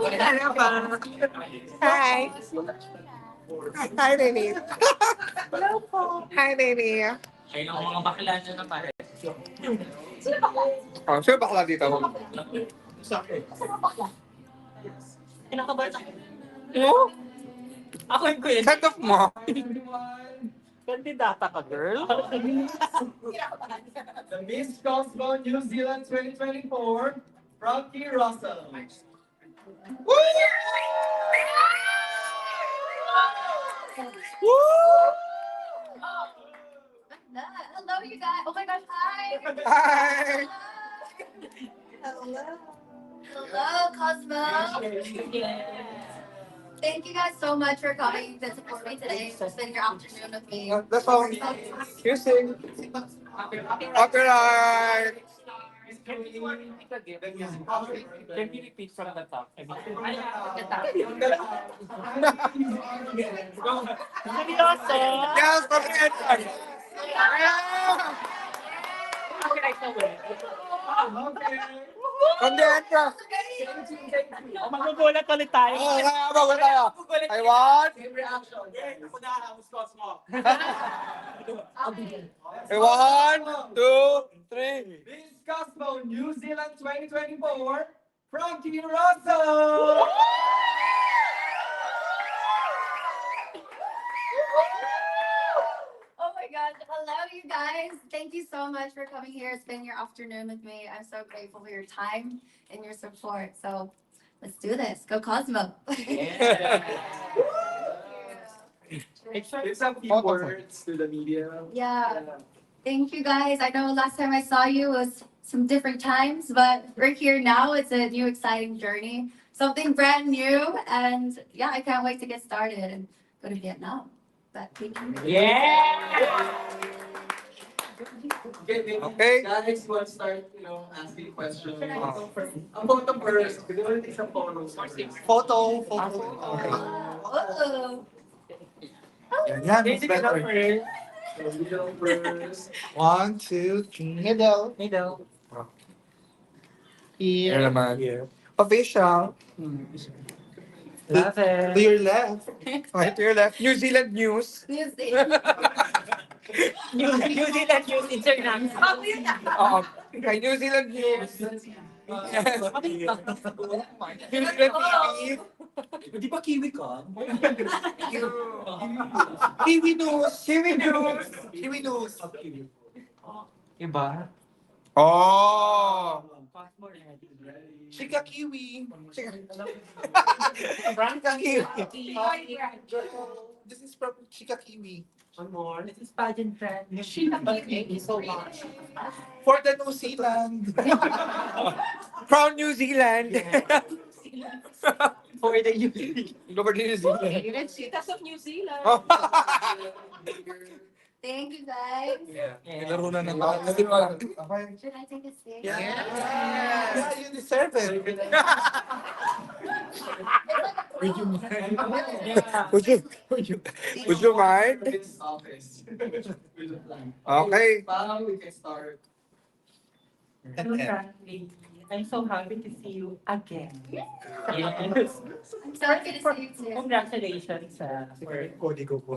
Ano pa? Hi. Hi, baby. Hello po. Hi, baby. Ayun ang mga bakla nyo na pare. Oh, sino bakla dito? Kinakabahan ako. No? Ako yung queen. Set off mo. Kandidata ka, girl. The Miss Cosmo New Zealand 2024, Franki Russell. Hello, you guys. Oh my gosh, hi. Hi. Hello, Cosmo. Thank you guys so much for coming to support me today. Spend your afternoon with me. That's all. You sing. Copyright. Can you repeat from the top? I mean, seryoso? Yes, copyright. Okay, I know it. From the entrance. Oh, magugulat ulit tayo. Oh, wala tayo. I want. Reaction. I want, 2, 3. Miss Cosmo New Zealand 2024, Franki Russell. Oh my gosh. Hello, you guys. Thank you so much for coming here. Spend your afternoon with me. I'm so grateful for your time and your support. So let's do this. Go Cosmo. Give some few words to the media. Yeah. Thank you guys. I know last time I saw you was some different times, but we're here now. It's a new exciting journey, something brand new. And yeah, I can't wait to get started and go to Vietnam. But thank you. Yeah! Okay. Guys, want to start, asking questions. A photo first. We're going to take some photos. Photo. Oh. Yan, it's better. Video first. 1, 2, 3. Middle. Middle. Here naman. Official. Love To it. your left. Okay, to your left. New Zealand news. New Zealand. New Zealand News International. Oo. Kay New Zealand news. Yes. New Zealand TV. Di ba kiwi ka? Kiwi news. Kiwi news. Kiwi news. Iba? Oh. Cosmo ready. Chika kiwi. Chika Frank kiwi. This is from Chika kiwi. One more. This is pageant friend. Thank you so much. For the New Zealand. From New Zealand. For the youth. Over to New Zealand. Cheetahs of New Zealand. Thank you guys. Nilaro na ng Okay. Should I take a seat? Yeah, you deserve it. Would you mind? This office. Okay. We can start. Hello, Frankie. I'm so happy to see you again. Yes. I'm so happy to see you too. Congratulations to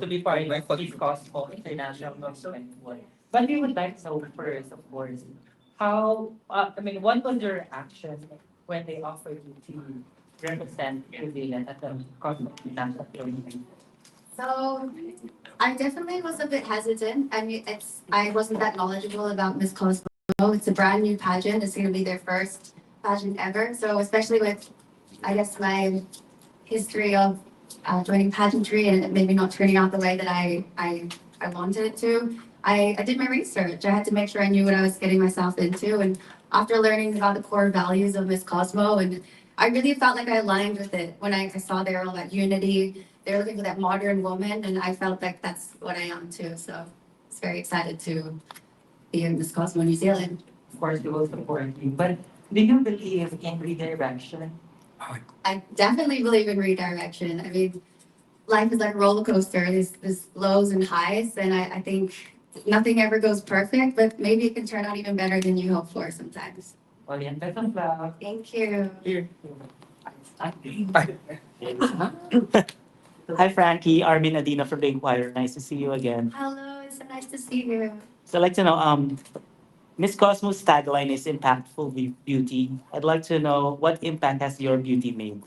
be part of this Cosmo International 2021. But we would like to know first, of course, what was your reaction when they offered you to represent New Zealand at the Cosmo International 2021? So I definitely was a bit hesitant. I mean, I wasn't that knowledgeable about Miss Cosmo. It's a brand new pageant. It's going to be their first pageant ever. So especially with, I guess, my history of joining pageantry and it maybe not turning out the way that I wanted it to, I did my research. I had to make sure I knew what I was getting myself into. And after learning about the core values of Miss Cosmo, and I really felt like I aligned with it when I saw they were all about unity. They're looking for that modern woman, and I felt like that's what I am too. So I was very excited to be in Miss Cosmo, New Zealand. Of course, we will support you. But do you believe in redirection? I definitely believe in redirection. I mean, life is like a roller coaster. There's lows and highs, and I think nothing ever goes perfect, but maybe it can turn out even better than you hope for sometimes. Well, yan, best of luck. Thank you. Here. Hi, Frankie. Armin Adina from the Inquirer. Nice to see you again. Hello, it's so nice to see you. So I'd like to know, Miss Cosmo's tagline is impactful beauty. I'd like to know what impact has your beauty made?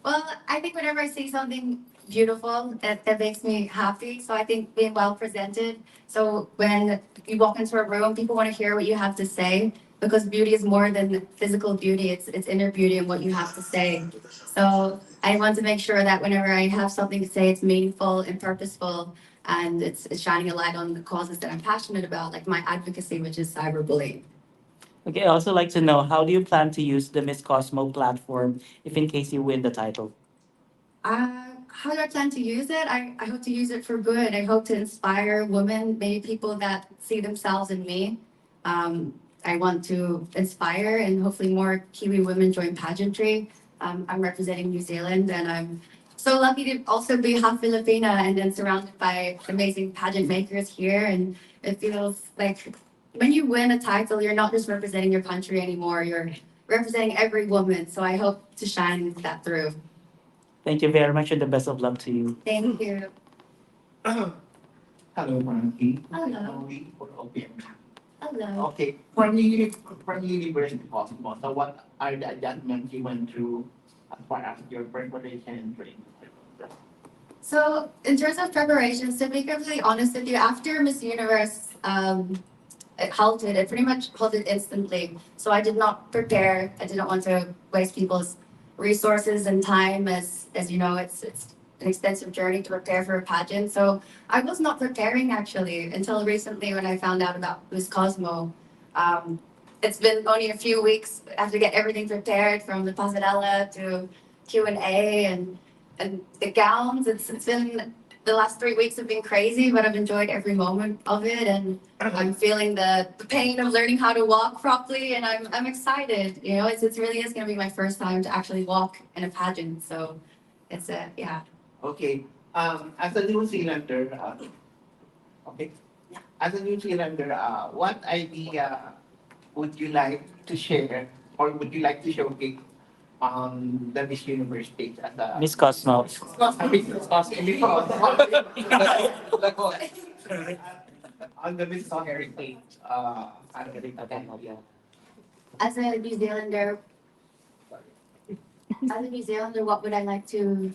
Well, I think whenever I see something beautiful, that makes me happy. So I think being well presented. So when you walk into a room, people want to hear what you have to say because beauty is more than physical beauty. It's inner beauty and what you have to say. So I want to make sure that whenever I have something to say, it's meaningful and purposeful, and it's shining a light on the causes that I'm passionate about, like my advocacy, which is cyberbullying. Okay, I also like to know how do you plan to use the Miss Cosmo platform if in case you win the title? How do I plan to use it? I hope to use it for good. I hope to inspire women, maybe people that see themselves in me. I want to inspire and hopefully more Kiwi women join pageantry. I'm representing New Zealand and I'm so lucky to also be half Filipina and then surrounded by amazing pageant makers here. And it feels like when you win a title, you're not just representing your country anymore, you're representing every woman. So I hope to shine that through. Thank you very much and the best of luck to you. Thank you. Hello, Franki. Hello. We for open. Hello. Okay, for University Cosmo, so what are the adjustments you went through as far as your preparation and training? So, in terms of preparations, to be completely honest with you, after Miss Universe, it halted. It pretty much halted instantly. So I did not prepare. I did not want to waste people's resources and time, as you know, it's an extensive journey to prepare for a pageant. So I was not preparing actually until recently when I found out about Miss Cosmo. It's been only a few weeks. I have to get everything prepared from the pasarela to Q&A and the gowns. It's been the last 3 weeks have been crazy, but I've enjoyed every moment of it, and I'm feeling the pain of learning how to walk properly, and I'm excited. You know, it's really is going to be my first time to actually walk in a pageant, so it's a yeah. Okay, as a New Zealander, okay, Yeah. as a New Zealander, what idea would you like to share or would you like to showcase on the Miss Universe stage as a Miss Cosmo. on the Miss Heritage As a New Zealander, what would I like to?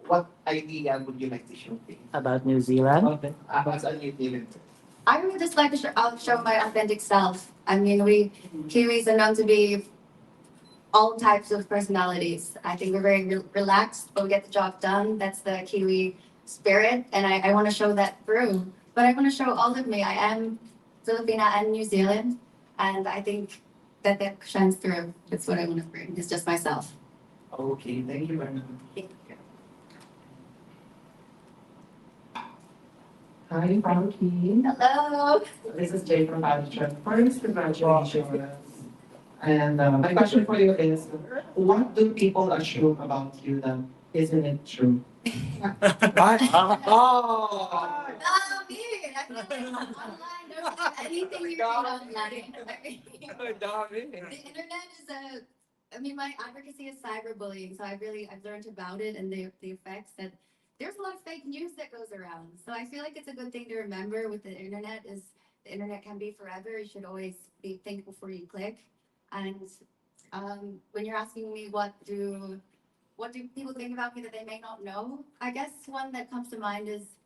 what idea would you like to showcase About New Zealand? as a New Zealander? I would just like to show my authentic self. I mean, we Kiwis are known to be all types of personalities. I think we're very relaxed, but we get the job done. That's the Kiwi spirit, and I want to show that through. But I want to show all of me. I am Filipina and New Zealand, and I think that shines through. That's what I want to bring. It's just myself. Okay, thank you very much. Thank Hi, Frankie. Hello. This is Jay from Pageant. First, congratulations. And my question for you is, what do people assume about you that isn't it true? Oh! Oh, me. I feel like online, there's anything you read online. The internet is I mean, my advocacy is cyberbullying, so I've learned about it and the effects that there's a lot of fake news that goes around. So I feel like it's a good thing to remember with the internet is the internet can be forever. You should always think before you click. And when you're asking me what do people think about me that they may not know, I guess one that comes to mind is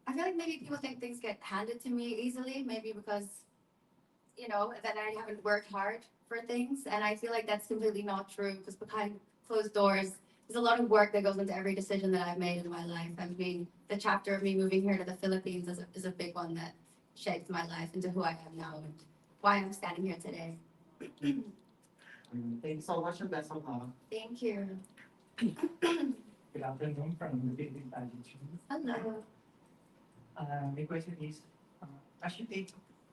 I feel like maybe people think things get handed to me easily, maybe because you know, that I haven't worked hard for things. And I feel like that's completely not true because behind closed doors, there's a lot of work that goes into every decision that I've made in my life. I mean, the chapter of me moving here to the Philippines is a big one that shaped my life into who I am now and why I'm standing here today. Thank you so much and best of luck. Thank you. Good afternoon from the Philippine Pageant. Hello. My question is, as you take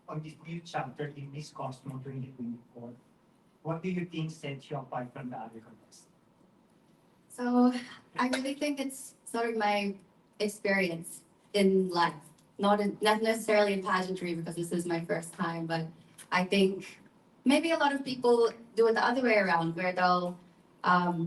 on this new chapter in Miss Cosmo 2024, what do you think sets you apart from the other contestants? So I really think it's sort of my experience in life, not necessarily in pageantry because this is my first time, but I think maybe a lot of people do it the other way around, where they'll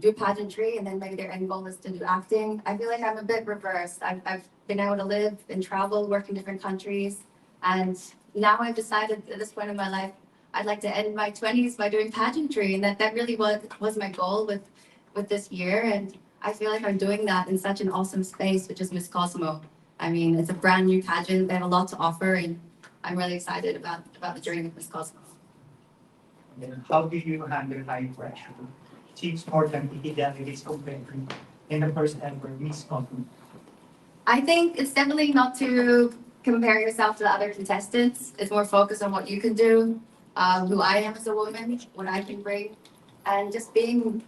do pageantry, and then maybe their end goal is to do acting. I feel like I'm a bit reversed. I've been able to live and travel, work in different countries, and now I've decided at this point in my life, I'd like to end my 20s by doing pageantry, and that really was my goal with this year. And I feel like I'm doing that in such an awesome space, which is Miss Cosmo. I mean, it's a brand new pageant. They have a lot to offer, and I'm really excited about the journey with Miss Cosmo. How do you handle high pressure? Seems more than 80 delegates compared in the first ever Miss Cosmo. I think it's definitely not to compare yourself to the other contestants. It's more focused on what you can do, who I am as a woman, what I can bring, and just being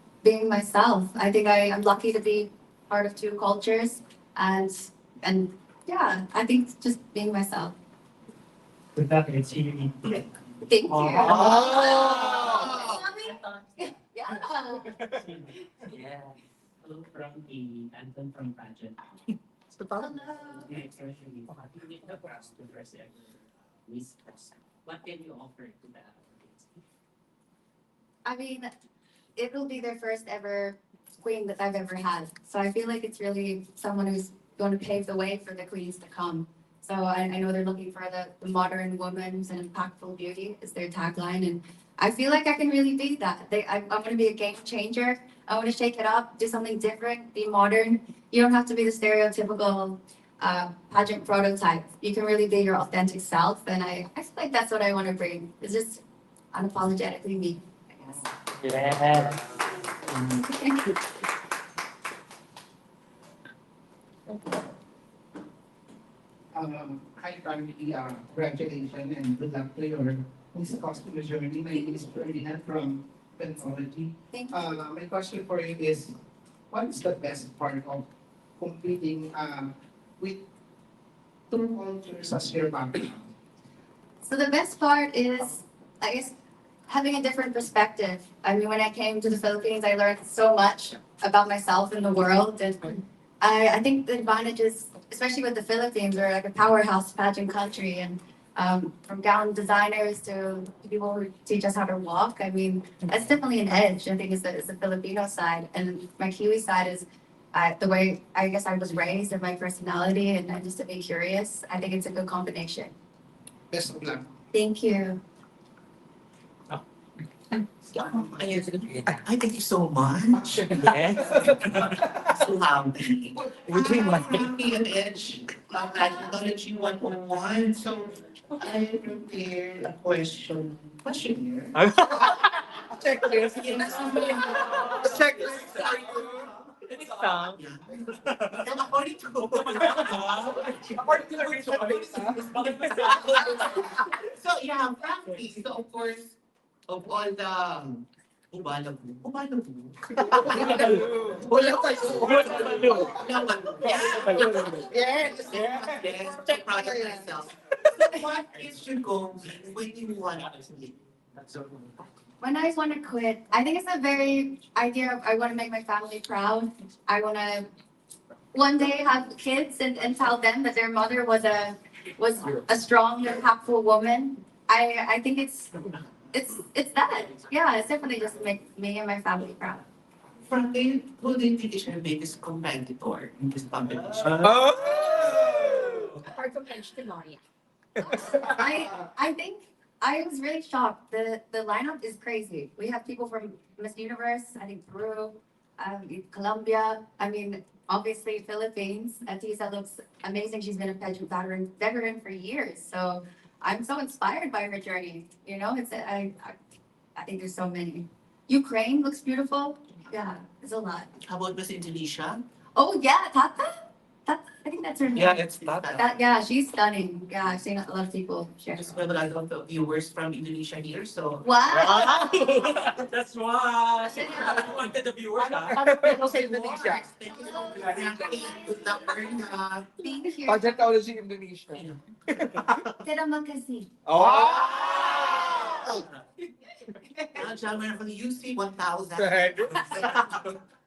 myself. I think I'm lucky to be part of two cultures, and yeah, I think just being myself. With that, let's see you in Thank you. Oh. Yeah. Yeah. Hello, Franki. Anton from Pageant. Hello. Yeah, especially you the past the first ever Miss Cosmo. What can you offer to the applicants? I mean, it will be their first ever queen that I've ever had. So I feel like it's really someone who's going to pave the way for the queens to come. So I know they're looking for the modern woman who's an impactful beauty is their tagline. And I feel like I can really be that. I'm going to be a game changer. I want to shake it up, do something different, be modern. You don't have to be the stereotypical pageant prototype. You can really be your authentic self. And I feel like that's what I want to bring. It's just unapologetically me, I guess. Yeah. Hi, Franki. Congratulations and good luck to your Miss Costume journey. My name is Ferdinand from Pathology. Thank you. My question for you is, what is the best part of competing with two cultures as your background? So the best part is, I guess, having a different perspective. I mean, when I came to the Philippines, I learned so much about myself and the world. And I think the advantages, especially with the Philippines, we're like a powerhouse pageant country. And from gown designers to people who teach us how to walk, I mean, that's definitely an edge. I think is the Filipino side. And my Kiwi side is the way I guess I was raised and my personality and just to be curious. I think it's a good combination. Best of luck. Thank you. I thank you so much. Yes. So happy. Would you like? Frankie and Edge, technology 101. So I prepared a questionnaire. Checklist. Yes. Checklist for you. Some. Yeah. And according to According to the recent data. So yeah, Frankie. So of course, of all the Ubalabu. Ubalabu. Wala tayo. Yes. Yes. Yes. I'm proud of myself. So what is your goal when you want to be? When I want to quit, I think it's a very idea of I want to make my family proud. I want to one day have kids and tell them that their mother was a strong, impactful woman. I think it's that. Yeah, it's definitely just to make me and my family proud. Frankie, who do you think is your biggest competitor in this competition? Apart from testimony. I think I was really shocked. The lineup is crazy. We have people from Miss Universe, I think Peru, Colombia. I mean, obviously Philippines. Atisa looks amazing. She's been a pageant veteran for years. So I'm so inspired by her journey. You know, I think there's so many. Ukraine looks beautiful. Yeah, there's a lot. How about Miss Indonesia? Oh yeah, Tata. Tata. I think that's her name. Yeah, it's that. Yeah, she's stunning. Yeah, I've seen a lot of people share. Because we have a lot of viewers from Indonesia here, so Wow. That's why. Yeah. I wanted the viewers. People say Indonesia. thank you so much. Frankie, good luck, Berna. Thank you. Pageantology Indonesia. Terima kasih. Oh! John, we're from the UC 1000. Right.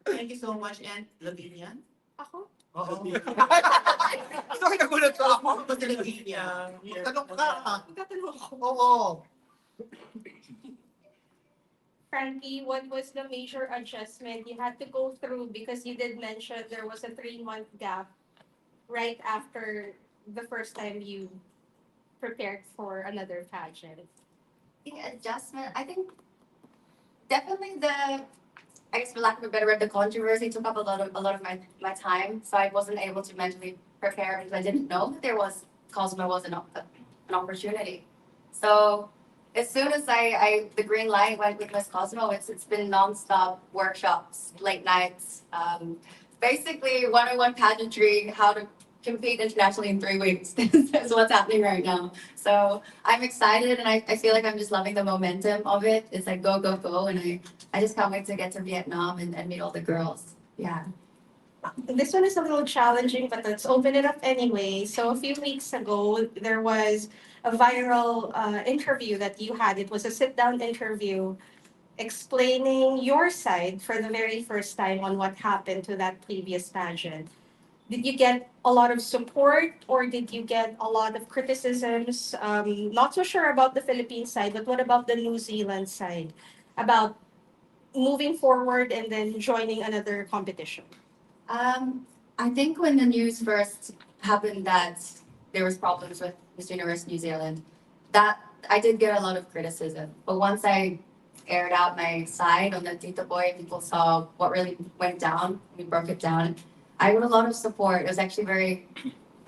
Thank you so much, and Lavinia. Ako? Oo. So, nagulat ako. Ako si Lavinia. Tanong ka. Tatanong ako. Oo. Frankie, what was the major adjustment you had to go through? Because you did mention there was a 3-month gap right after the first time you prepared for another pageant. The adjustment, I think definitely I guess for lack of a better word, the controversy took up a lot of my time. So I wasn't able to mentally prepare because I didn't know that there was Cosmo was an opportunity. So as soon as I the green light went with Miss Cosmo, it's been nonstop workshops, late nights, basically one-on-one pageantry, how to compete internationally in 3 weeks. That's what's happening right now. So I'm excited and I feel like I'm just loving the momentum of it. It's like go, go, go. And I just can't wait to get to Vietnam and meet all the girls. Yeah. This one is a little challenging, but let's open it up anyway. So a few weeks ago, there was a viral interview that you had. It was a sit-down interview explaining your side for the very first time on what happened to that previous pageant. Did you get a lot of support or did you get a lot of criticisms? Not so sure about the Philippine side, but what about the New Zealand side? About moving forward and then joining another competition? I think when the news first happened that there was problems with Miss Universe New Zealand, that I did get a lot of criticism. But once I aired out my side on the Tita Boy, people saw what really went down. We broke it down. I got a lot of support. It was actually very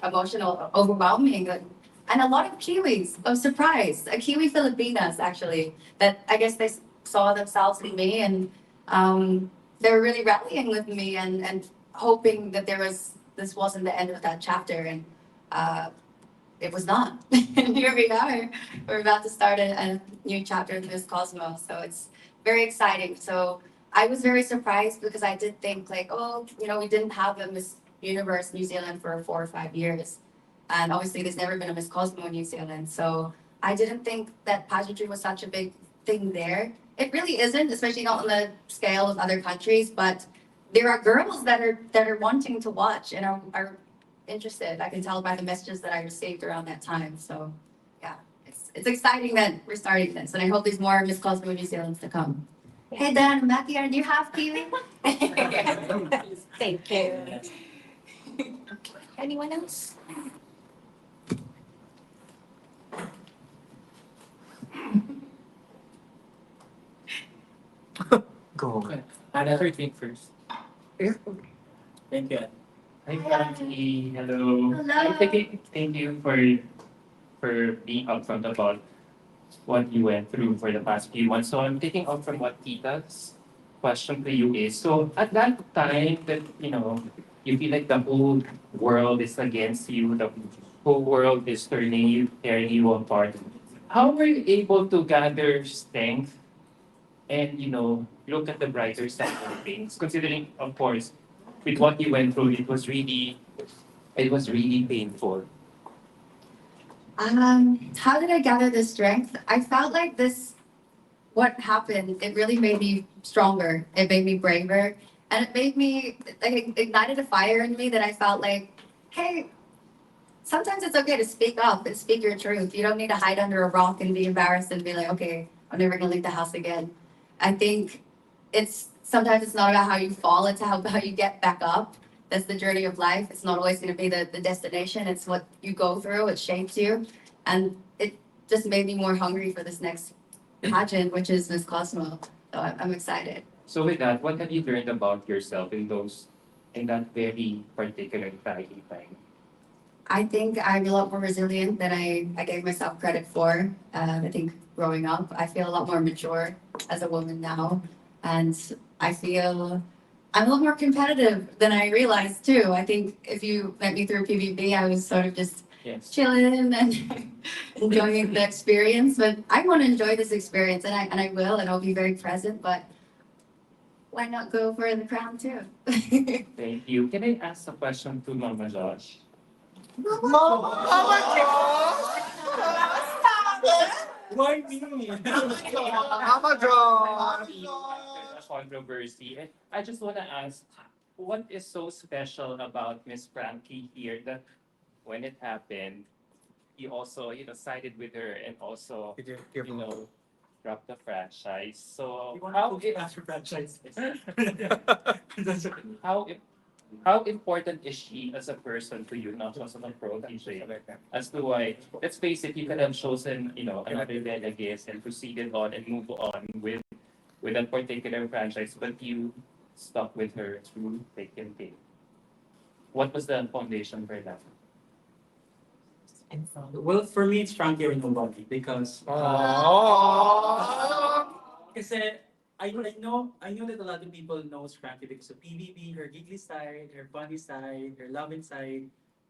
emotional, overwhelming, and a lot of Kiwis. I was surprised. A Kiwi Filipinas actually that I guess they saw themselves in me and they were really rallying with me and hoping that this wasn't the end of that chapter and it was not. And here we are. We're about to start a new chapter in Miss Cosmo. So it's very exciting. So I was very surprised because I did think like, oh, we didn't have a Miss Universe New Zealand for 4 or 5 years. And obviously there's never been a Miss Cosmo in New Zealand. So I didn't think that pageantry was such a big thing there. It really isn't, especially not on the scale of other countries, but there are girls that are wanting to watch and are interested. I can tell by the messages that I received around that time. So yeah, it's exciting that we're starting this, and I hope there's more Miss Cosmo New Zealands to come. Hey Dan, Matthew, do you have Kiwi? Thank you. Anyone else? Go. Another thing first. Thank you. Hi, Frankie. Hello. Hello. Thank you for being upfront about what you went through for the past few months. So I'm taking off from what Tita's question to you is. So at that time that you feel like the whole world is against you, the whole world is tearing you apart. How were you able to gather strength and look at the brighter side of things? Considering, of course, with what you went through, it was really painful. How did I gather this strength? I felt like what happened, it really made me stronger. It made me braver. And it made me, like, it ignited a fire in me that I felt like, hey, sometimes it's okay to speak up and speak your truth. You don't need to hide under a rock and be embarrassed and be like, okay, I'm never gonna leave the house again. I think sometimes it's not about how you fall, it's how you get back up. That's the journey of life. It's not always gonna be the destination. It's what you go through, it shapes you. And it just made me more hungry for this next pageant, which is Miss Cosmo. So I'm excited. So with that, what have you learned about yourself in that very particular time? I think I'm a lot more resilient than I gave myself credit for. I think growing up, I feel a lot more mature as a woman now. And I feel I'm a lot more competitive than I realized too. I think if you met me through PBB, I was sort of just Yes. chilling and enjoying the experience. But I want to enjoy this experience and I will, and I'll be very present. But why not go for the crown too? Thank you. Can I ask a question to Mama Josh? Why me? Mama John! A controversy. And I just want to ask, what is so special about Miss Frankie here that when it happened, you also, sided with her and also, drop the franchise. So You want how to ask for franchise? how im- how important is she as a person to you, not just as a pro DJ? As to why, let's face it, you could have chosen, another delegate and proceeded on and move on with that particular franchise, but you stuck with her through thick and thin. What was the foundation for that? Well, for me, it's Frankie or nobody because kasi I know that a lot of people knows Frankie because of PBB, her giggly side, her funny side, her loving side,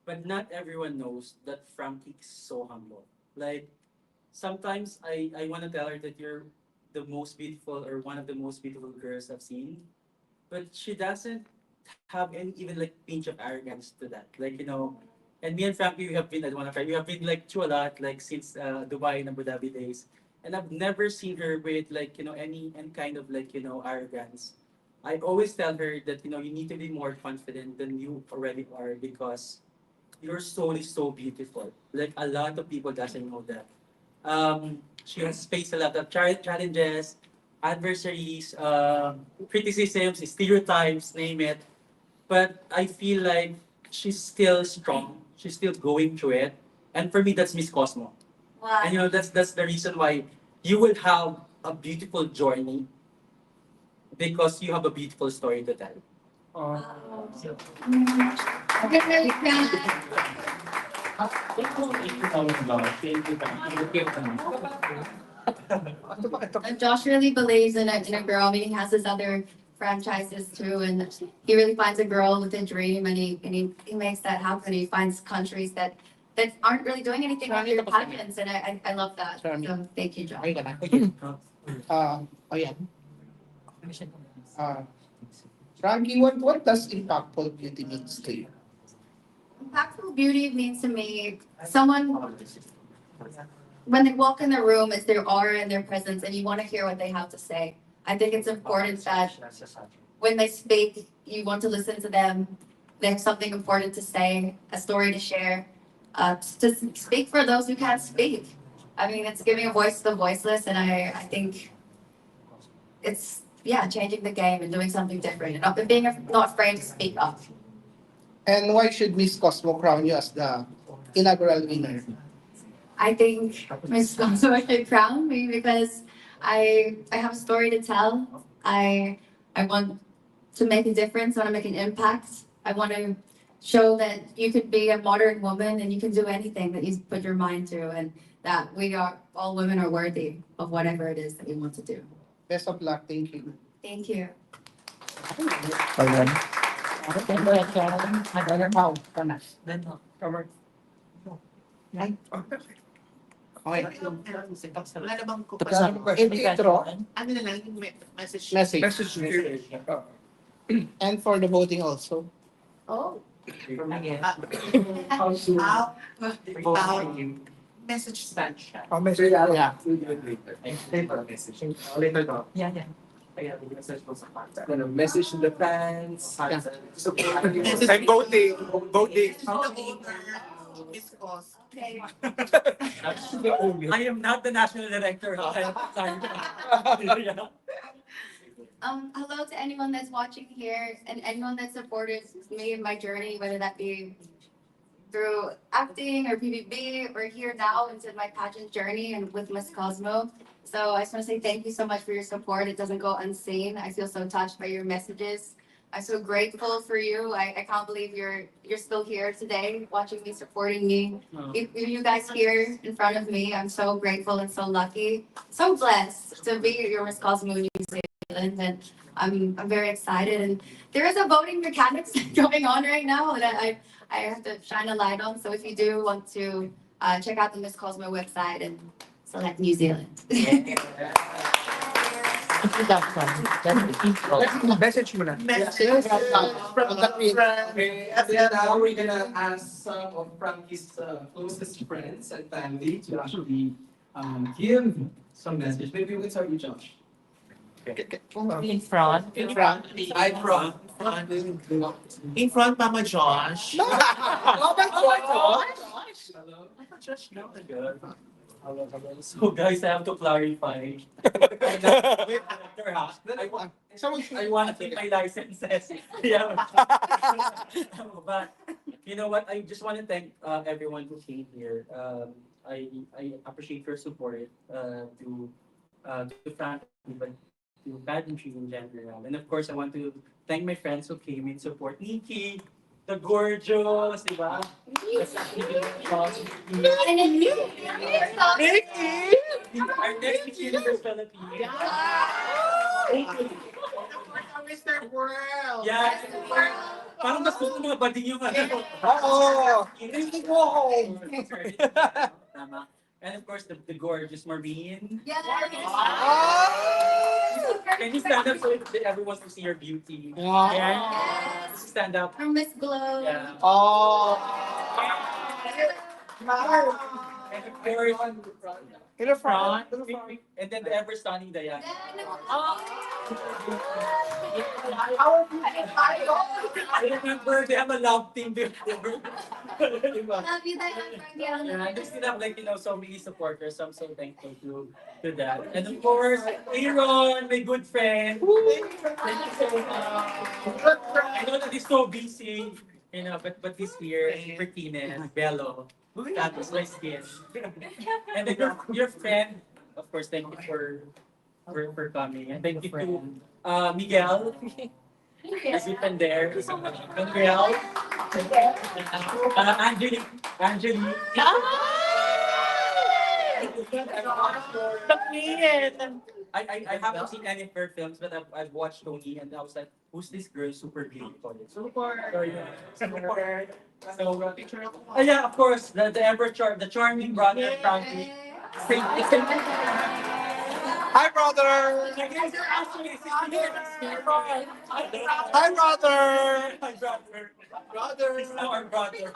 but not everyone knows that Frankie is so humble. Like sometimes I want to tell her that you're the most beautiful or one of the most beautiful girls I've seen, but she doesn't have any even like pinch of arrogance to that. Like and me and Frankie, we have been, I don't want to cry, we have been like through a lot, like since Dubai and Abu Dhabi days. And I've never seen her with like, any kind of like, arrogance. I always tell her that, you need to be more confident than you already are because your soul is so beautiful. Like a lot of people doesn't know that. She has faced a lot of challenges, adversaries, criticisms, stereotypes, name it. But I feel like she's still strong. She's still going through it. And for me, that's Miss Cosmo. And Wow. that's the reason why you will have a beautiful journey because you have a beautiful story to tell. Wow. I can really cry. And Josh really believes in a girl. I mean, he has his other franchises too, and he really finds a girl with a dream, and he makes that happen. He finds countries that aren't really doing anything with their pageants, and I love that. So thank you, Josh. Okay ka na? Ayan. Frankie, what does impactful beauty means to you? Impactful beauty means to me someone when they walk in the room, it's their aura and their presence, and you want to hear what they have to say. I think it's important that when they speak, you want to listen to them. They have something important to say, a story to share, to speak for those who can't speak. I mean, it's giving a voice to the voiceless, and I think it's changing the game and doing something different, and not afraid to speak up. And why should Miss Cosmo crown you as the inaugural winner? I think Miss Cosmo should crown me because I have a story to tell. I want to make a difference. I want to make an impact. I want to show that you could be a modern woman and you can do anything that you put your mind to, and that all women are worthy of whatever it is that you want to do. Best of luck. Thank you. Thank you. Okay. Wala namang Intro. ano na lang, yung message. Message. And for the voting also. Oh. How message sunshine. Message. Yeah. Later daw. Yeah. Message to the fans. Message And voting. Voting. to the owner, Miss Cos. Okay. I am not the national director. Hello to anyone that's watching here and anyone that supported me in my journey, whether that be through acting or PBB or here now into my pageant journey and with Miss Cosmo. So I just want to say thank you so much for your support. It doesn't go unseen. I feel so touched by your messages. I'm so grateful for you. I can't believe you're still here today, watching me, supporting me. You guys here in front of me, I'm so grateful and so lucky, so blessed to be your Miss Cosmo New Zealand, and I'm very excited. And there is a voting mechanics going on right now that I have to shine a light on. So if you do want to check out the Miss Cosmo website and select New Zealand. Message mo na. Message From the queen. Okay, and then now we're gonna ask some of Frankie's closest friends and family to actually give some message. Maybe we can start with Josh. In front. In front. I front. In front, Mama Josh. Oh my God! Mama Josh, no, good. So guys, I have to clarify. I want to take my licenses. Yeah. But you know what? I just want to thank everyone who came here. I appreciate your support to Frankie, but to pageantry in general. And of course, I want to thank my friends who came in support. Nikki, the gorgeous, di ba? Our next Universe Philippines. Mr. World! Yeah. Parang mas gusto mga bading yung ano. Oo! Hindi go home. Tama. And of course, the gorgeous Marine. Yes. Can you stand up so that everyone can see your beauty? Yeah. Yes. Stand up. From Miss Glow. Yeah. Oh! And of course, In the front. front. And then the ever stunning Diana. I remember they have a love team before. Diba? Love you, Diana. Yeah, they still have like, so many supporters. So I'm so thankful to that. And of course, Aaron, my good friend. Thank you so much. I know that he's so busy, but he's here. Martinez, Bello, that was my skin. And then your friend, of course, thank you for coming. And thank you to Miguel. Is it there? Miguel. Angelique. Angelique. I haven't seen any of her films, but I've watched Tony and I was like, who's this girl? Super beautiful. Super. So, yeah. Super. So, yeah, of course, the charming brother, Frankie. Hi, brother! Hi, brother! My brother. Brother! He's now our brother.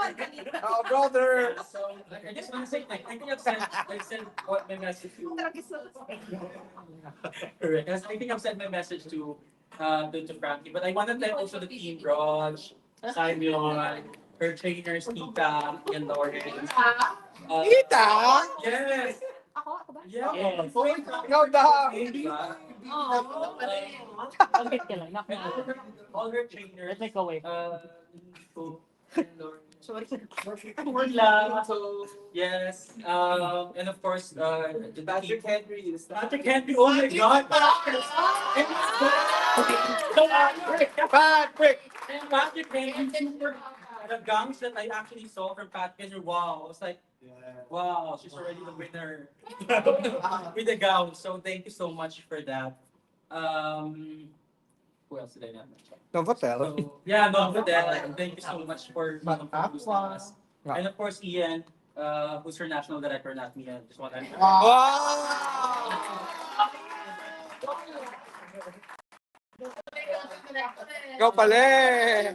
Oh, brother! So, I just want to say, I think I've sent what my message to. Correct. I think I've sent my message to Frankie, but I want to thank also the team, Raj, Simon, her trainers, Tita, and Lauren. Kita! Yes. Yeah. Yes. Ikaw daw! Bakit ka lang? All her trainers. Let me go away. So, word lang. So, yes. And of course, the Patrick team. Henry is Patrick Henry, oh my God! Patrick! And Patrick Henry, super, the gowns that I actually saw from Patrick Henry, wow, I was like, wow, she's already the winner with the gown. So thank you so much for that. Who else did I not mention? Novotel. So, yeah, Novotel. Thank you so much for boosting us. And of course, Ian, who's her national director, not me. I just want to. Wow! Ikaw pala eh!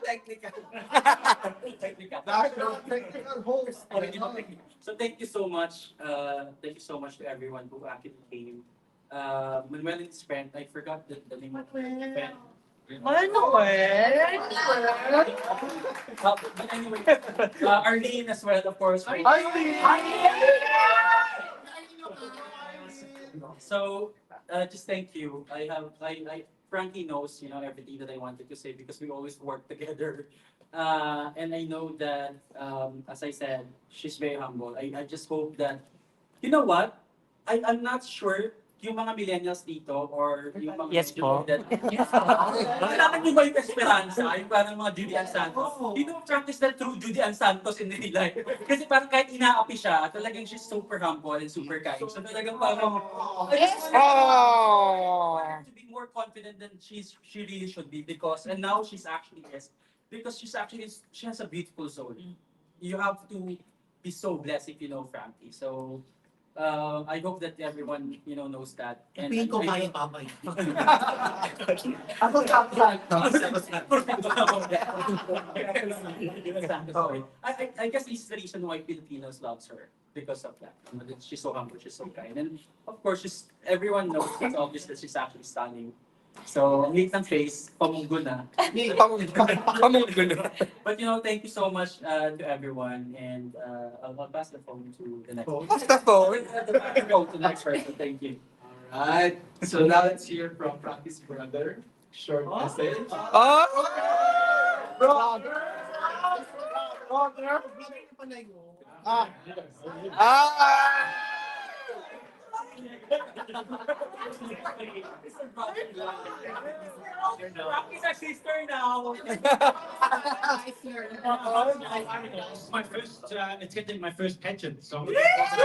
Technical. Technical host. So thank you so much. Thank you so much to everyone who actually came. Manuel and his friend, I forgot the name of the friend. But anyway, Arlene as well, of course. So just thank you. Frankie knows, everything that I wanted to say because we always work together. And I know that, as I said, she's very humble. I just hope that, you know what? I'm not sure yung mga millennials dito or yung mga Yes po. that kailangan nyo ba yung esperanza? Yung parang mga Judy Ann Santos. You know, practice that true Judy Ann Santos in real life. Kasi parang kahit inaapi siya, talagang she's super humble and super kind. So talagang parang, I just want her to be more confident than she really should be because, and now she's actually is, because she has a beautiful soul. You have to be so blessed if you know Frankie. So, I hope that everyone, knows that. And Piling ko I- kaya babay. Ako kapag. I guess this is the reason why Filipinos loves her because of that. She's so humble, she's so kind, and of course, everyone knows it's obvious that she's actually stunning. So, ang liit ng face, pamunggo na. Pamunggulo. But thank you so much to everyone, and I'll pass the phone to the next What's the phone? Go to the next person. Thank you. Alright, so now let's hear from Franki's brother. Short message. Oh! Brother! Ah! Ah! Rocky's our sister now. My first, it's getting my first pension, so. It's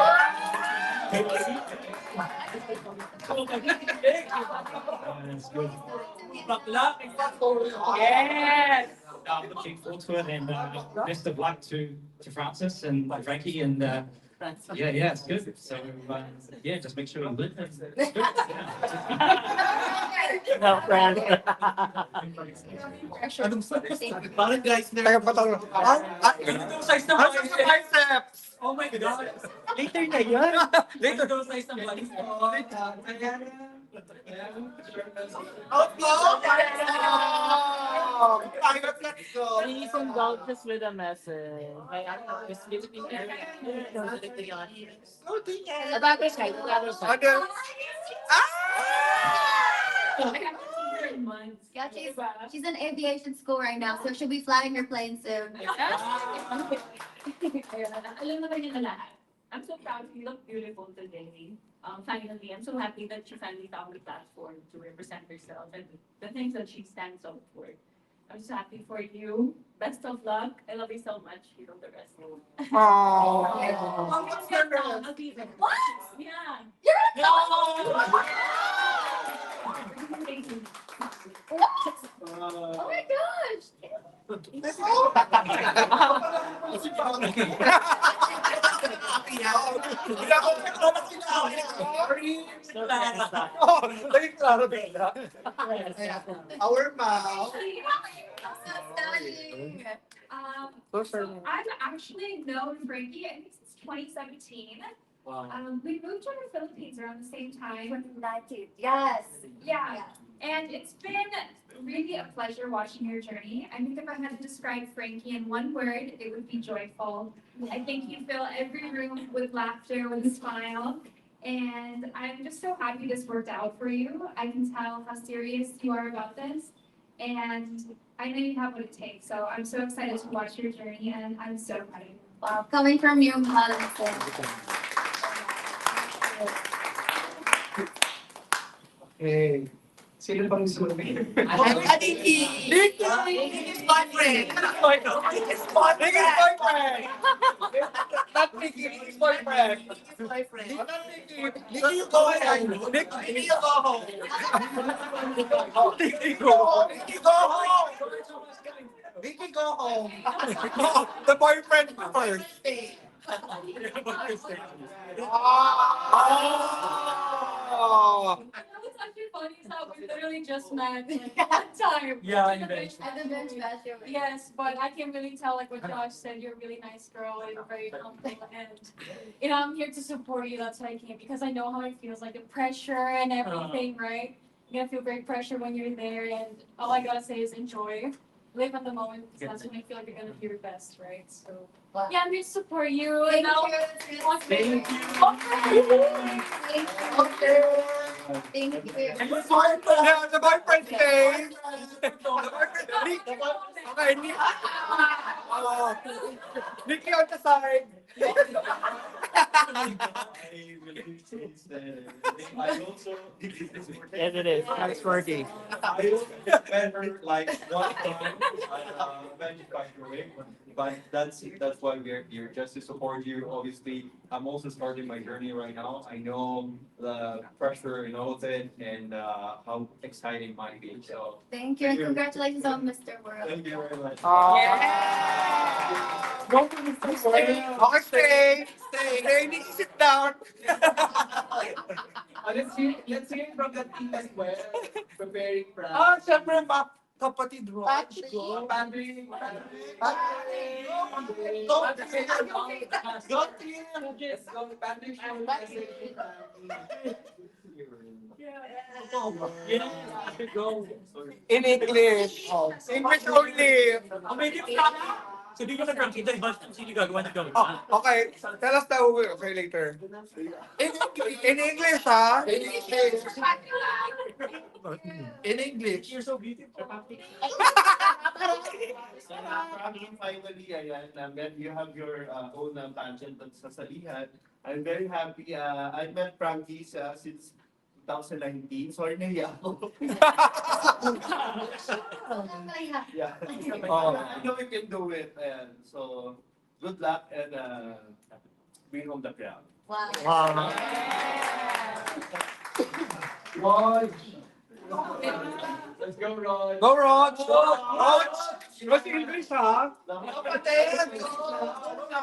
good. Bakla. Yes. I'm looking forward to it, and best of luck to Francis and Frankie, and yeah, it's good. So yeah, just make sure you live. It's good. No, friend. Parang guys, Tayo pa tayo. Ganito size ng Ano sa biceps? Oh my God. Later na yan. Later daw size ng body. Please indulge us with a message. May ano, Miss Philippine Area. Bago siya, bago siya. Ano? Yeah, she's in aviation school right now, so she'll be flying her plane soon. Alam naman niya na lahat. I'm so proud you look beautiful today. Finally, I'm so happy that she finally found the platform to represent herself and the things that she stands up for. I'm just happy for you. Best of luck. I love you so much. You know the rest. Aww. What? Yeah. What? Oh my gosh! Oh, naging klaro bigla. our mouth. Stunning. So I've actually known Frankie, I think since 2017. We moved to the Philippines around the same time. 2019. Yes. Yeah. And it's been really a pleasure watching your journey. I think if I had to describe Frankie in one word, it would be joyful. I think you fill every room with laughter, with a smile. And I'm just so happy this worked out for you. I can tell how serious you are about this. And I know you have what it takes. So I'm so excited to watch your journey, and I'm so proud of you. Wow, coming from you, Mahal. Okay. Sino pang sumabi? Niki's boyfriend. Niki's boyfriend. Not Nikki, Nikki's boyfriend. Niki's boyfriend. Not Nikki. Nikki, you go home. Nikki, you go home. Nikki, go. Nikki, go home. Nikki, go home. No, the boyfriend first. Oh. I know it's actually funny how we literally just met like, that time. Yeah, At the bench. At the bench basket. Yes, but I can really tell, like what Josh said, you're a really nice girl and you're very humble, and I'm here to support you. That's why I came, because I know how it feels, like the pressure and everything, right? You're gonna feel very pressure when you're there, and all I gotta say is enjoy, live at the moment, because that's when I feel like you're gonna do your best, right? So Wow. yeah, I'm here to support you. Thank And I'll- you. Thank you. Yeah, the boyfriend stays. The boyfriend, Nikki. Okay, Nikki. Oh. Nikki on the side. I also. Yes, it is. Thanks, Frankie. I also met her like one time at Magic Factory, but that's why we're here, just to support you. Obviously, I'm also starting my journey right now. I know the pressure and all of it, and how exciting it might be. So Thank you, and congratulations on Mr. World. thank you very much. Go to Mr. World. Okay, stay, Nikki, sit down. Let's hear from the team as well. Preparing for Syempre, kapatid Ron. Patrick. Go. Patrick. Go team. Let's go, Patrick. Go. In English. English only. Oh, may gift ka. Sabi ko kay Frankie, dahil ba sino gagawa ng gawin? Okay, tell us the okay later. In English, ha? In English. In English. You're so beautiful. So, finally, ayan, when you have your own pageant at sasalihan, I'm very happy. I met Frankie since 2019. Sorry, nahiya ako. Yeah. I know you can do it. And so, good luck and bring home the crown. Wow. Rod. Let's go, Rod. Go, Rog! Rog! What's English, ha? Kapatid! Go na,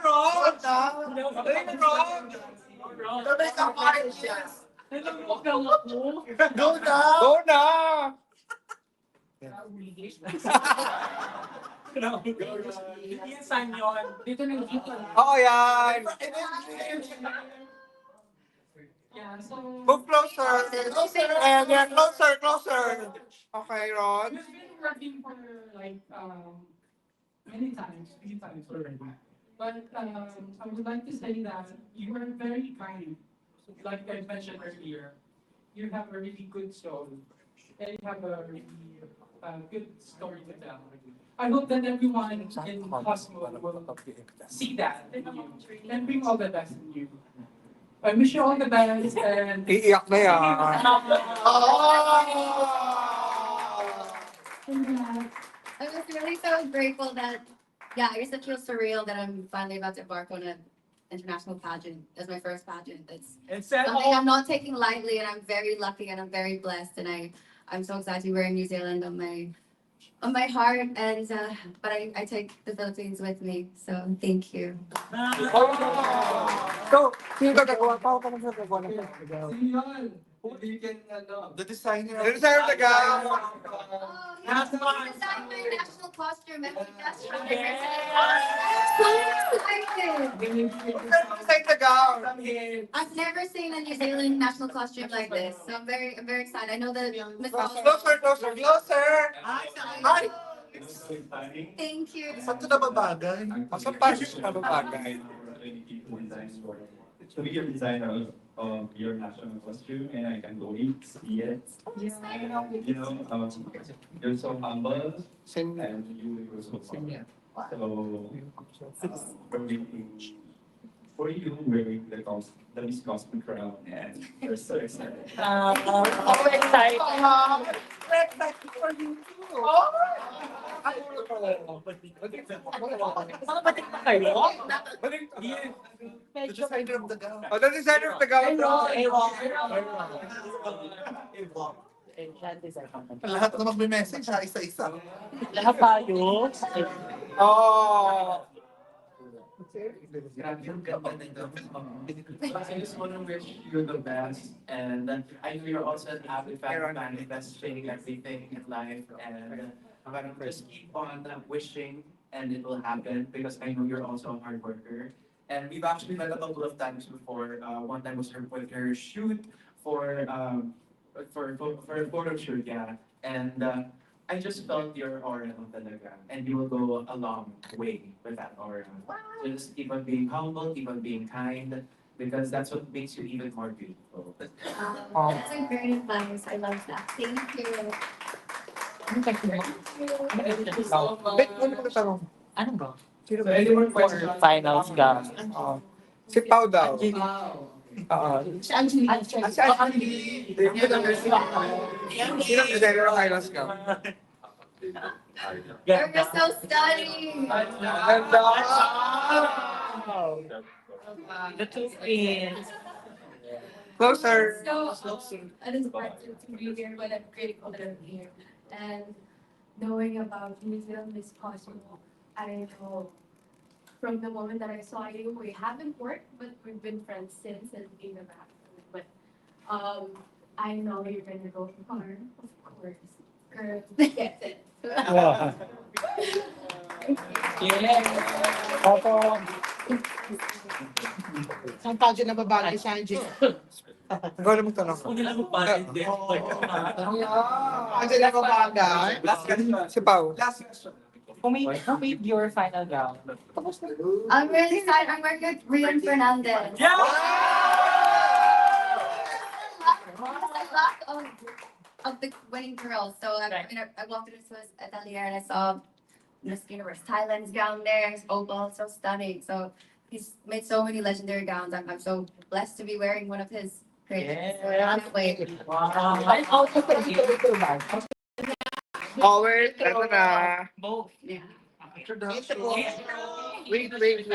Rog! Go na, Rog! Sabay ka pa rin siya. Go na! Go na! Yung sign yun. Dito na yung Oo, yan! Yeah, so... Move closer! And yeah, closer, closer! Okay, Rod. We've been working for like many times, 3 times already. But I would like to say that you are very kind. Like I mentioned earlier, you have a really good soul, and you have a really good story to tell. I hope that everyone in Cosmo will see that in you and bring all the best in you. I wish you all the best and Iiyak na yan. I was really so grateful that, yeah, I guess it feels surreal that I'm finally about to embark on an international pageant. That's my first pageant. It's something I'm not taking lightly, and I'm very lucky and I'm very blessed. And I'm so excited to be wearing New Zealand on my heart. And but I take the Philippines with me. So thank you. So, sino gagawa? Paano ka gagawa ng You can, the designer. The designer of the gown. Oh, yeah. Design my national costume. And that's right. Design the gown. I've never seen a New Zealand national costume like this, so I'm very excited. I know that Miss Closer, closer, closer. Hi. Thank you. Saan ito nababagay? Saan pa siya nababagay? To be your designer of your national costume, and I can go in, see it. And, you know, you're so humble, and you were so humble. So, for you wearing the Miss Cosmo crown, and we're so excited. I'm excited. For you too. Mga batik na kayo? The designer of the gown. Oh, the designer of the gown. Lahat na magme-message ha, isa-isa. Lahat tayo. Oh. Grabe yung ganda ng I just want to wish you the best, and I know you're also an avid fan of manifesting everything in life, and just keep on wishing, and it will happen, because I know you're also a hard worker. And we've actually met a couple of times before. One time was with her shoot for a photo shoot, yeah. And I just felt your aura on talaga, and you will go a long way with that aura. So just keep on being humble, keep on being kind, because that's what makes you even more beautiful. That's a great advice. I love that. Thank you. Wait, ano ko tanong? Ano ba? Sino So any more questions? Finals ka. Si Pao daw. Oo. Si Anjali. Si Anjali. Sino designer ng finals ka? You're so stunning. Ganda! The two queens. Closer. So, I didn't expect to be here, but I'm grateful that I'm here. And knowing about New Zealand Miss Cosmo, I know from the moment that I saw you, we haven't worked, but we've been friends since and in the back. But I know you're gonna go far, of course. Girl, get it. Saan pageant na babae si Angie? Ikaw na magtanong. Kung nila magpapagod din. Angela ko bagay. Last question. Si Pao. Last question. Who made your final gown? I'm really excited. I'm working with Rian Fernandez. Yeah! I laughed of the winning girls. So I walked into his atelier and I saw Miss Universe Thailand's gown there. His opal, so stunning. So he's made so many legendary gowns. I'm so blessed to be wearing one of his creations. So I can't wait. Ay, also sa ito ba? Always, eto na. Both. Yeah. Wait, wait, wait.